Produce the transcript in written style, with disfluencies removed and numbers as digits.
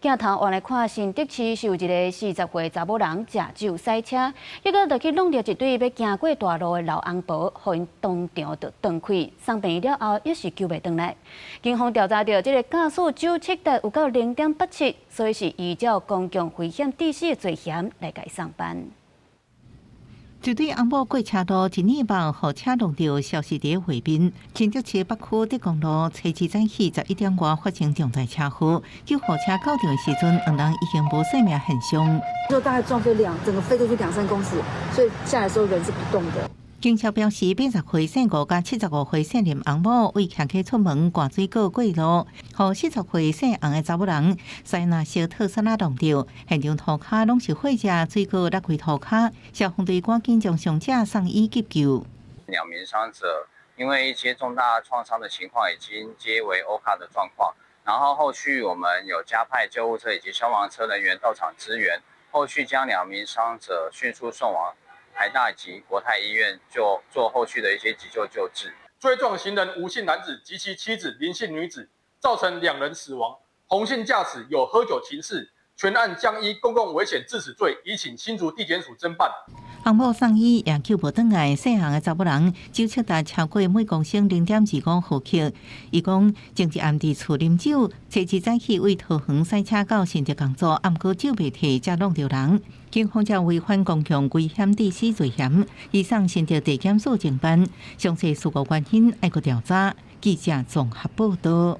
镜头换来看，新竹市是有一个40岁查某人食酒赛车，结果就去弄到一对要行过大路的老翁婆，互因当场就断开，送病院了后一时救袂回来。警方调查到，这个驾驶酒测值有到0.87，所以是依照公共危险致死的罪嫌来甲伊上班。一对翁某过车道，一年半后车弄到消失伫画面。新竹市北区德公路初2早起11点外发生重大车祸，救护车到场的时阵，2人已经无生命现象。就大概撞飞整个飞出去2-3公尺，所以下来的时候人是不动的。警察表示，80岁姓吴加75岁姓林翁某为骑车出门挂水果过路，和40岁姓洪的查某人在那小特斯拉撞到，现场涂骹拢是血迹，水果落开涂骹，消防队赶紧将伤者送医急救。2名伤者因为一些重大创伤的情况，已经皆为欧卡的状况，然后后续我们有加派救护车以及消防车人员到场支援，后续将2名伤者迅速送往台大及国泰医院就做后续的一些急救救治。追撞行人吴姓男子及其妻子林姓女子，造成2人死亡。洪姓驾驶有喝酒情事，全案将依公共危险致死罪移请新竹地检署侦办。洪某送医也救无转来，姓洪的查某人酒测值超过每公升0.25毫克。伊讲前一暗伫厝啉酒，初2早起为桃园赛车到新竹工作，暗过酒未摕，才弄着人。警方才违反公共危险致死罪嫌，移送新竹地检署侦办。详细事故原因，爱搁调查。记者综合报道。